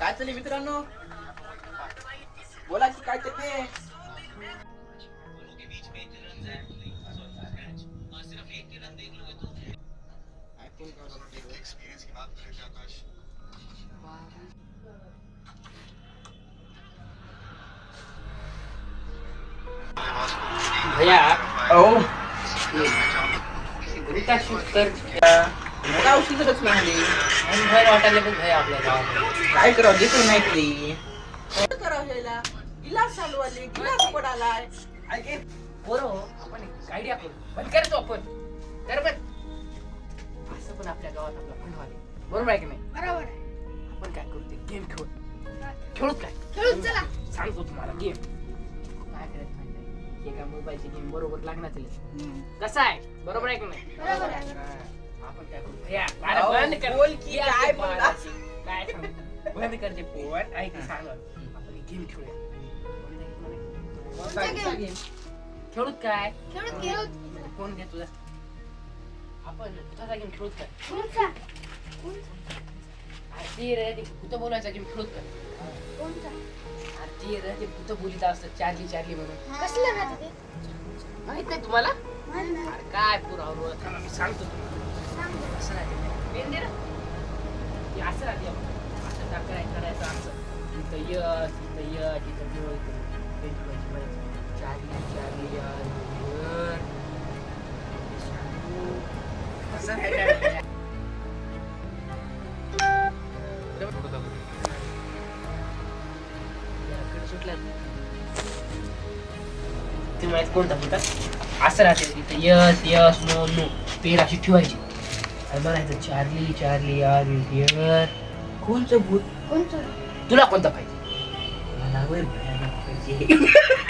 काय चालले मित्रांनो? बोला की काय ते भैया ओ रीता शूट कर मला औषधच नाही आणि भर वाटायला पण भैया आपल्या गावात काय करावं देखील नाही तरी काय करावं याला गिलास चालू आले गिलास पडालाय ऐके बरं आपण एक आयडिया करू पण करतो आपण कर पण असं पण आपल्या गावात आपला फंड आले बरोबर आहे की नाही बरोबर आहे. आपण काय करू ते गेम खेळूत काय खेळून चला. सांगतो तुम्हाला गेम काय करायचं माहिती आहे एका मोबाईलची गेम बरोबर लागणार तिला कसं आहे बरोबर आहे की नाही बरोबर आहे. हा, आपण काय करू भैया अरे अहो, बंद कर बोल की, या काय ते बोलला? बाळाची. काय सांगतो बंद कर ते फोन ऐक सांग आपण गेम खेळूया कोणता game? खेळूत काय खेळून कोण घे तुझा आपण तुझा गेम खेळूत काय कोणता? आरती रे ते भूत बोलायचा गेम खेळूत काय कोणता? आरती रे ते भूत बोलीत असतं चार्ली चार्ली म्हणून कसलं राहतं ते? माहित नाही तुम्हाला माहित नाही. अरे काय पुरावर थांबा मी सांगतो तुम्हाला सांग. असं राहते पेन दे ना ते असं राहते असं करायचं असं इथं इथं देव चार्ली चार्ली यार असं आहे ते माहित कोणता होता असं राहते तिथं yes yes no no pen अशी ठेवायची आणि म्हणायचं चार्ली चार्ली यार हिअर कोणचं भूत कोणतं? तुला कोणता पाहिजे मला वर भयानक पाहिजे.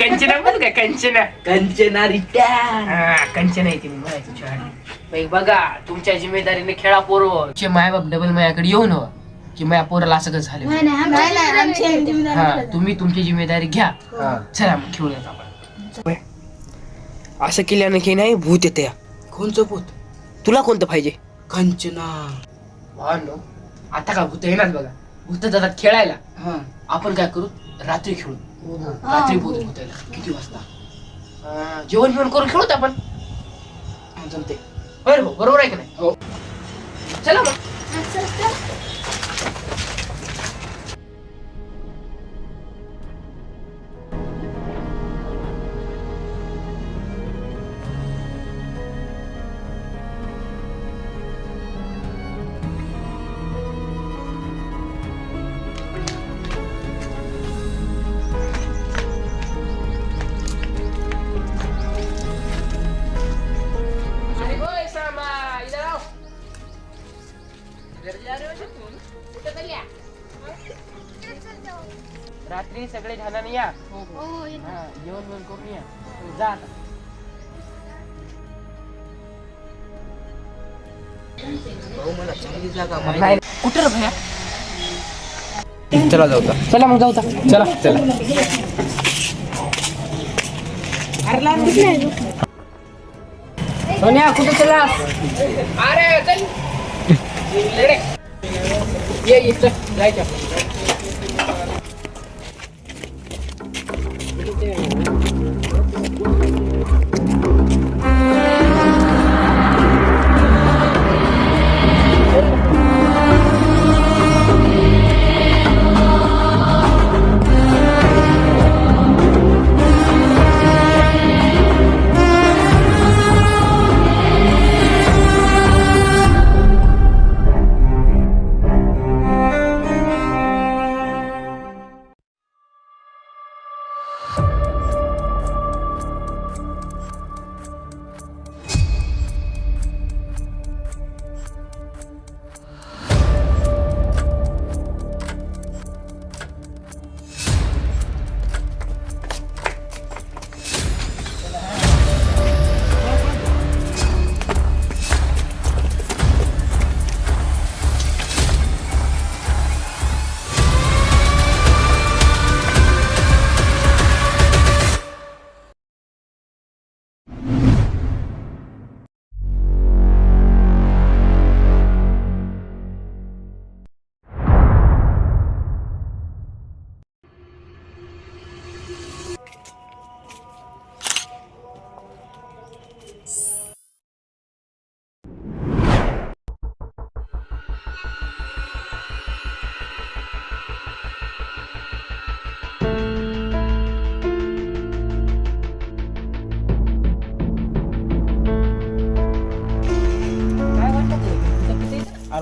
कंचना पण काय कंचना कंचना रिटर्न हा कंचना येते मी म्हणायचं चार्ली बघा तुमच्या जिम्मेदारीने खेळा पोरं तुमचे मायबाप डबल माझ्याकडे येऊन हवं की माझ्या पोराला असं कसं झालं नाही, आमची जिम्मेदारी हा नाही. तुम्ही तुमची जिम्मेदारी घ्या हा. चला मग खेळूयात आपण असं केल्यानं की नाही भूत येते कोणचं भूत तुला कोणतं पाहिजे कंचना भावांनो आता का भूत येणार बघा भूत जातात खेळायला हा आपण काय करू रात्री खेळू हा, रात्री हो. भूत भूतायला किती वाजता जेवण बिवण करून खेळूत आपण जमते होय हो बरोबर आहे की नाही हो चला मग हा, चल, चल. अरे होय सामा इधर आओ घर जा रहे हो तुम कुठे चालल्या रात्री सगळे झाल्याने या हो, येतो. हा जेवण बिवण करून या जा आता भाऊ मला चांगली जागा नाही माहिती कुठे रे भैया चला जाऊ चला मग जाऊ चला चला सोन्या कुठे चला अरे चल इकडे ये इथं जायचं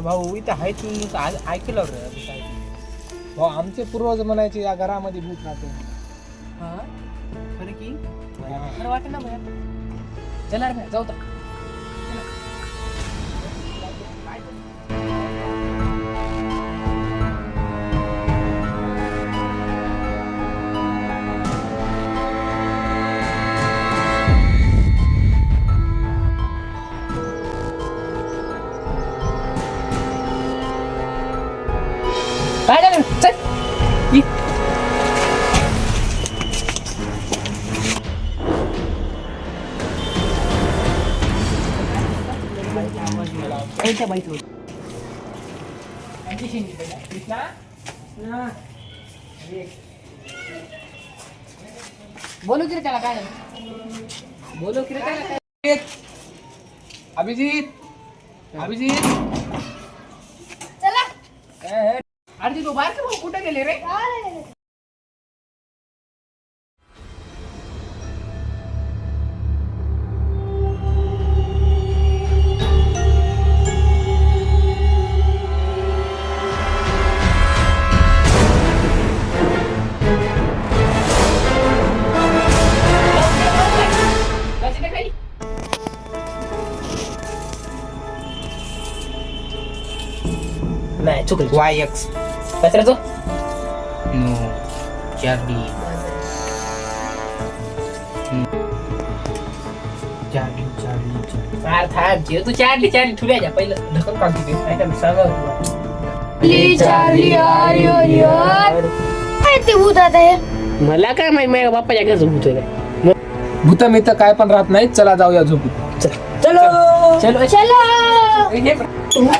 भाऊ इथं आहे तू ऐकलं रे काय भाऊ आमचे पूर्वज म्हणायचे या घरामध्ये भूत राहते. हा खरं की खरं वाटत ना भया चला रे भया जाऊ तर काय झालं चल ये. कोणत्या बाईत होत बोलू की रे त्याला काय झालं? बोलू की रे त्याला काय अभिजित अभिजित चला अरे तू बाहेर का कुठे गेले रे नाही चुकलं YX कचऱ्याचं no Charlie Charlie Charlie Charlie थांब तू चारली ठेवल्या पहिलं ढकल काढतो ते नाही का मी सांगा चार्ली काय ते भूत आता हे मला काय माहिती माझ्या बाप्पाच्या घरच होतोय काय भूत मित्र काय पण राहत नाही. चला जाऊया झोपू. चलो चलो चला चलो